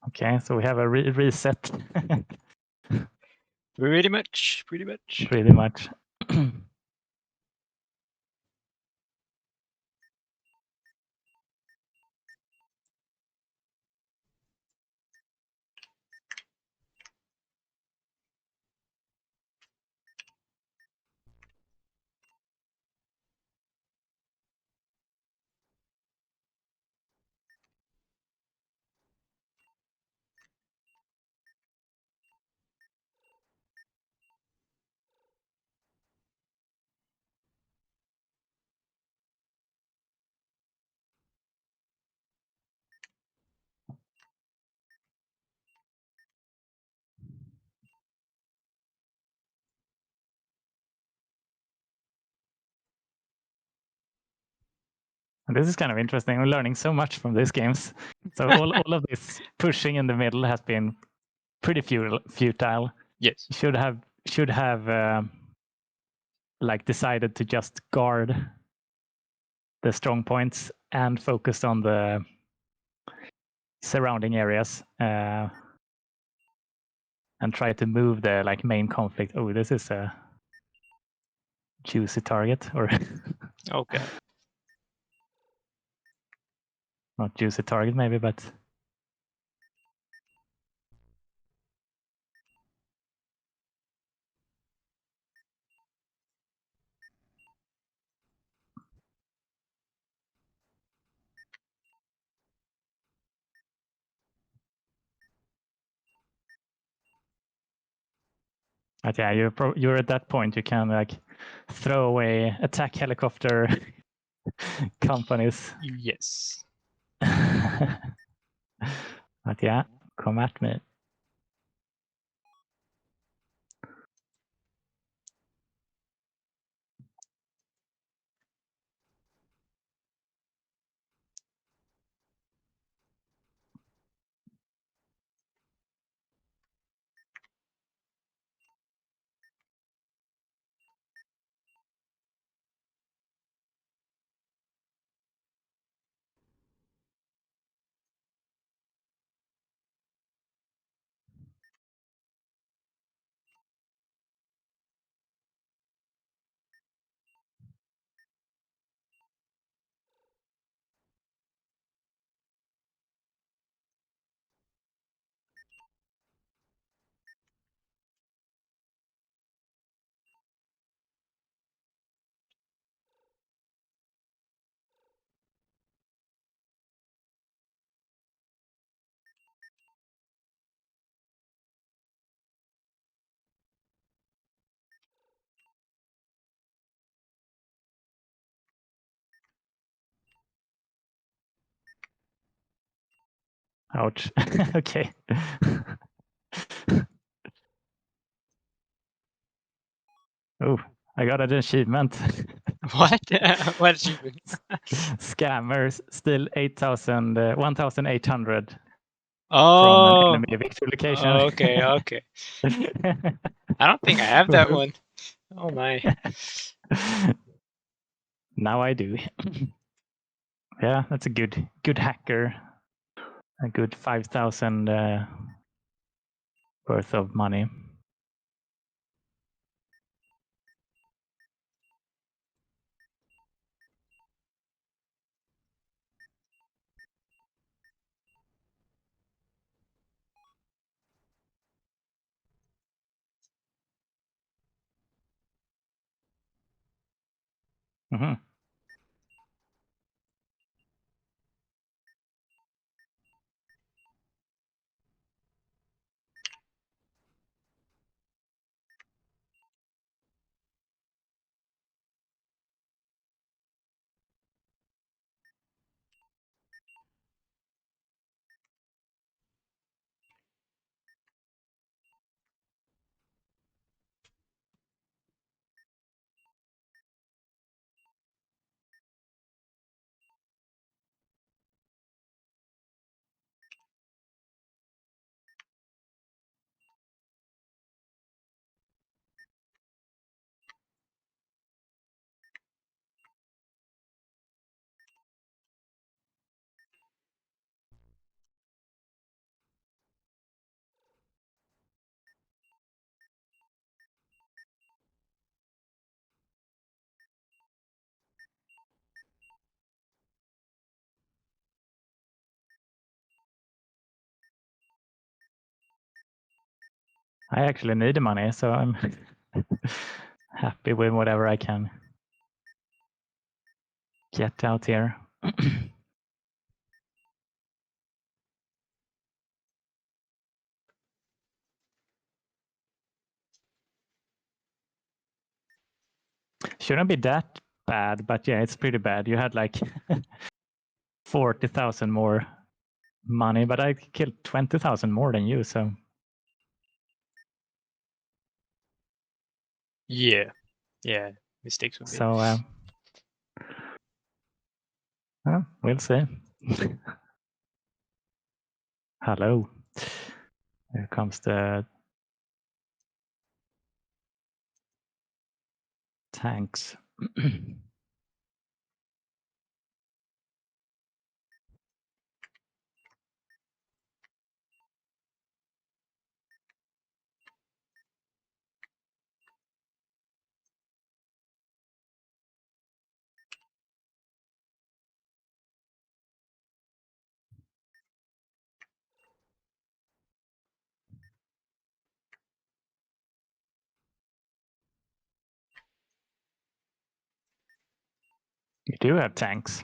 Okay, so we have a reset. Pretty much. Pretty much. Pretty much. And this is kind of interesting. I'm learning so much from these games. So all of this pushing in the middle has been pretty futile. Yes. Should have like decided to just guard the strong points and focused on the surrounding areas and try to move the like main conflict. Oh, this is a juicy target, or Okay. not juicy target maybe, but yeah, you're at that point. You can like throw away attack helicopter companies. Yes. But yeah, come at me. Ouch. Okay. Oh, I got an achievement. What? What achievement? Scammers steal 1,800 from an Oh. enemy victory location. Okay. Okay. I don't think I have that one. Oh my. Now I do. Yeah, that's a good hacker. A good 5,000 worth of money. Mm-hmm. I actually need the money, so I'm happy with whatever I can get out here. Shouldn't be that bad, but yeah, it's pretty bad. You had like 40,000 more money, but I killed 20,000 more than you, so Yeah. Yeah. Mistakes were made. so We'll see. Hello. Here comes the tanks. You do have tanks.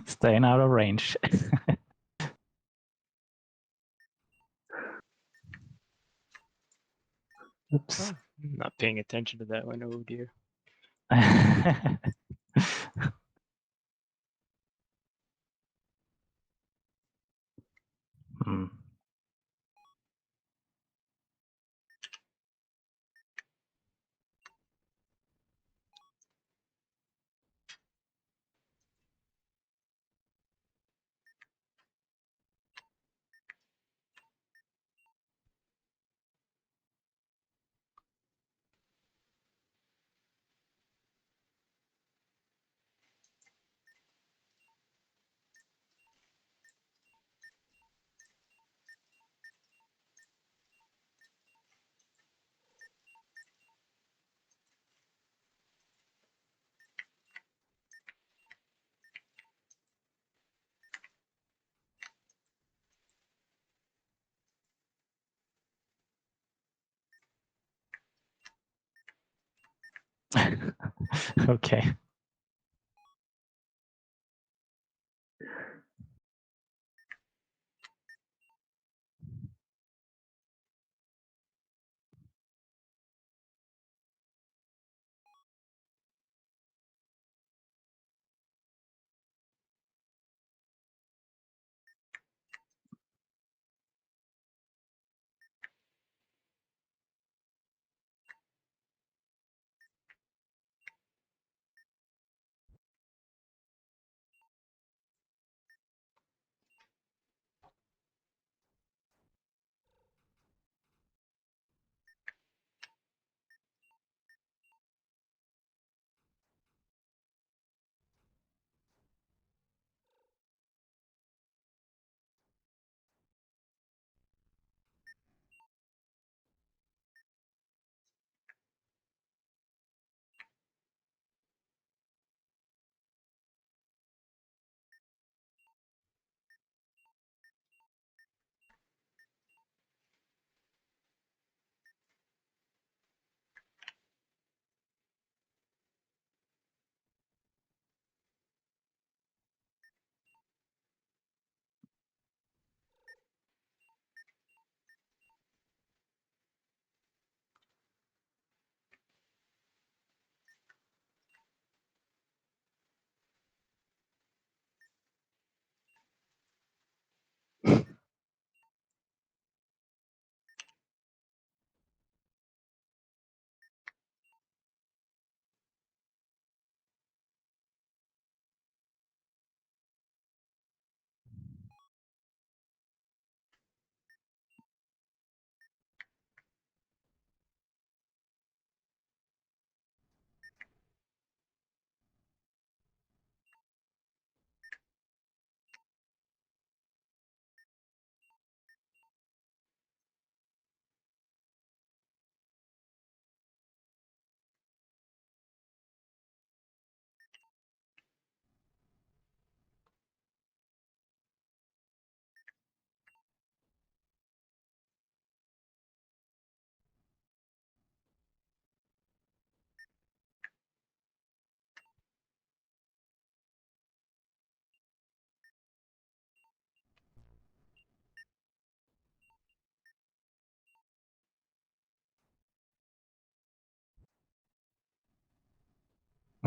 Staying out of range. Oops. I'm not paying attention to that one. Oh dear. Hmm. Okay.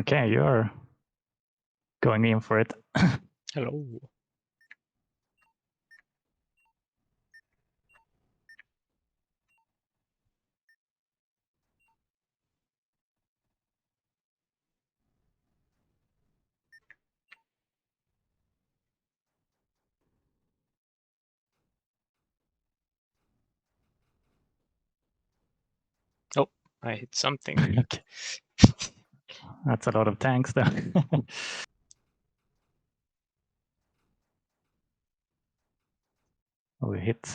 Okay, you're going in for it. Hello. Oh, I hit something. Okay. That's a lot of tanks though. We hit.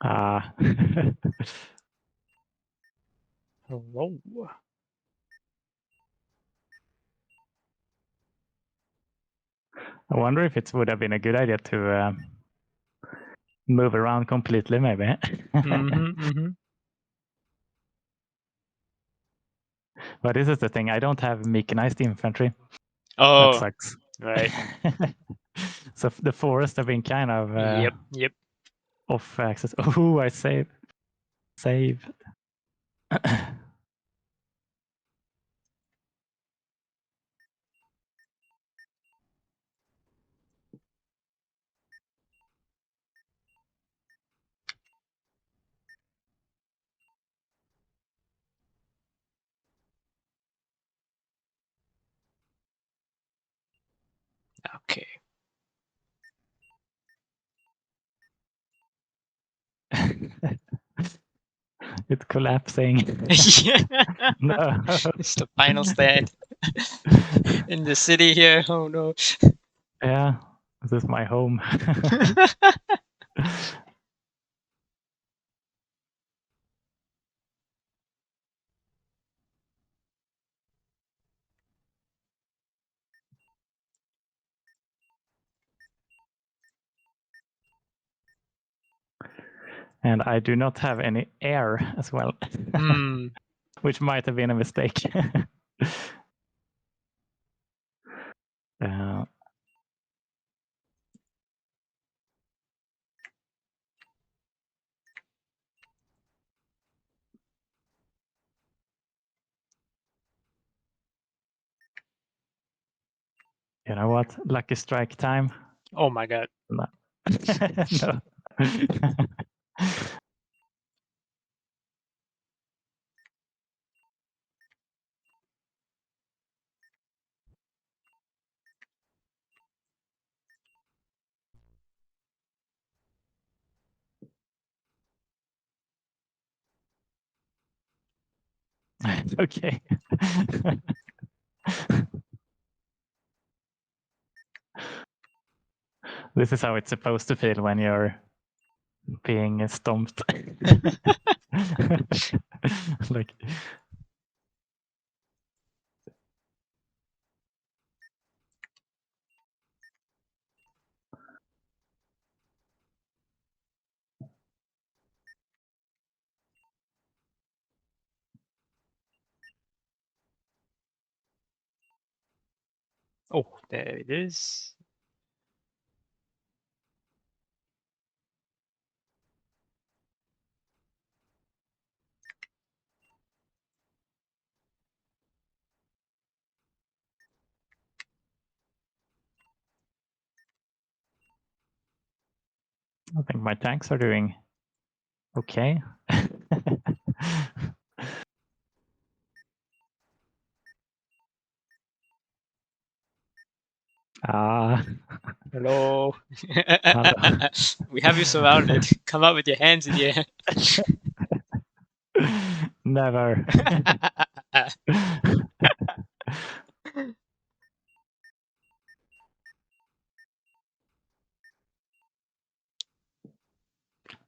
Ah. Hello. I wonder if it would have been a good idea to move around completely, maybe. Mm-hmm. But this is the thing, I don't have mechanized infantry. That Oh, sucks. right. So the forest have been kind of Yep. off axis. Oh, I save. Okay. It's collapsing. Yeah. No. It's the final stand in the city here. Oh no. Yeah, this is my home. And I do not have any air as well, which might have been a mistake. uh, you know what? Lucky strike time. Oh my god. No. No. Okay. This is how it's supposed to feel when you're being stomped. Like, Oh, there it is. I think my tanks are doing okay. Ah, Hello. hello. We have you surrounded. Come out with your hands in the air. Never.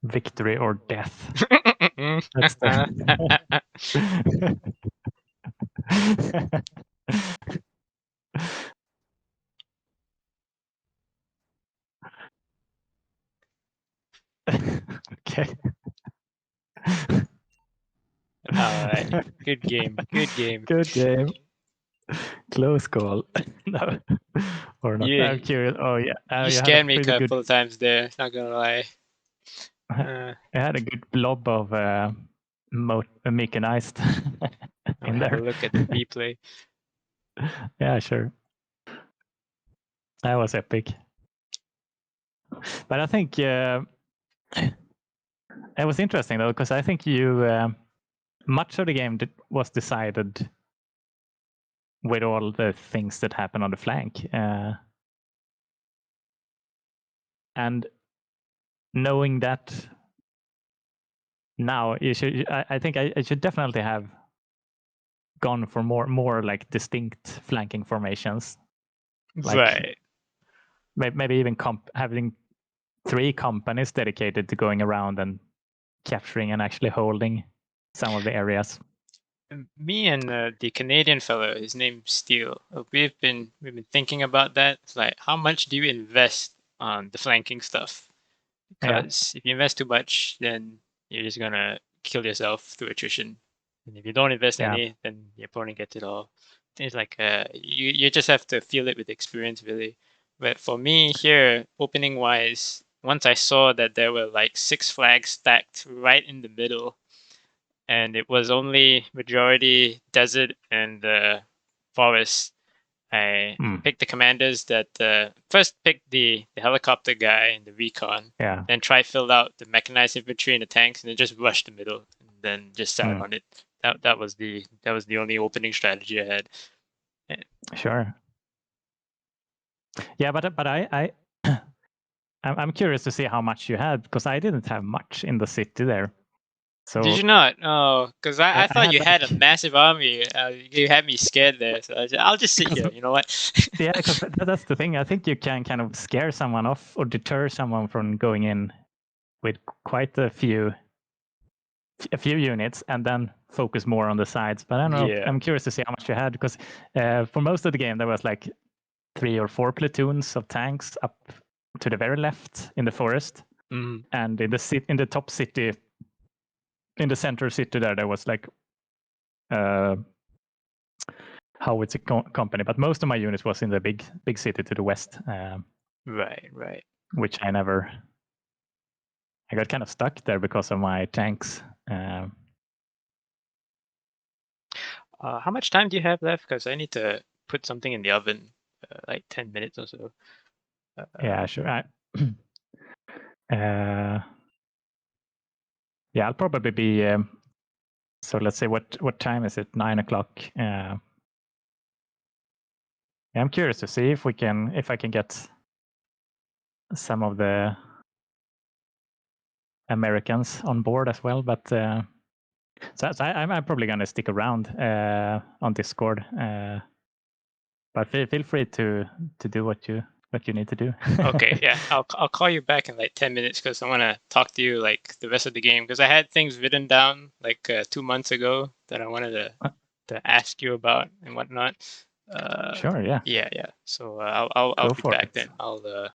Victory or death. That's the. Okay. All right. Good game. Good game. Good game. Close call. No, or not. I'm You curious. Oh yeah, you you had a scared me a pretty good. couple of times there. Not gonna lie. I had a good blob of mechanized I'll in have a there. look at the replay. Yeah, sure. That was epic. But I think it was interesting though, because I think you much of the game was decided with all the things that happen on the flank, and knowing that now, you should. I think I should definitely have gone for more like distinct flanking formations, like Right. maybe even having 3 companies dedicated to going around and capturing and actually holding some of the areas. Me and the Canadian fellow, his name's Steele, we've been thinking about that. It's like, how much do you invest on the flanking stuff? Yeah, Because if you invest too much, then you're just gonna kill yourself through attrition. And if you don't invest yeah, any, then your opponent gets it all. It's like you just have to feel it with experience, really. But for me here, opening wise, once I saw that there were like 6 flags stacked right in the middle, and it was only majority desert and forest, I picked the commanders that first picked the helicopter guy and the recon, yeah. then try fill out the mechanized infantry and the tanks, and then just rush the middle, and then just sat on it. That was the only opening strategy I had. Sure. Yeah, but I I'm curious to see how much you had, because I didn't have much in the city there. Did So you not? Oh, because I I thought had you had a like massive army. You had me scared there. So I'll just sit because here. You know what? yeah, because that's the thing. I think you can kind of scare someone off or deter someone from going in with quite a few units and then focus more on the sides. But I don't know. Yeah. I'm curious to see how much you had, because for most of the game there was like 3 or 4 platoons of tanks up to the very left in the forest, and in the top city, in the center city there was like howitzer company, but most of my units was in the big city to the west, Right. which I got kind of stuck there because of my tanks. How much time do you have left? Because I need to put something in the oven, like 10 minutes or so. Yeah, sure. Yeah, I'll probably be. So let's say what time is it? 9 o'clock. Yeah, I'm curious to see if I can get some of the Americans on board as well. But so I'm probably gonna stick around on Discord. But feel free to do what you need to do. Okay, yeah, I'll call you back in like 10 minutes because I want to talk to you like the rest of the game, because I had things written down like 2 months ago that I wanted to ask you about and whatnot. Sure. Yeah. Yeah. So I'll Go be for back it. then. I'll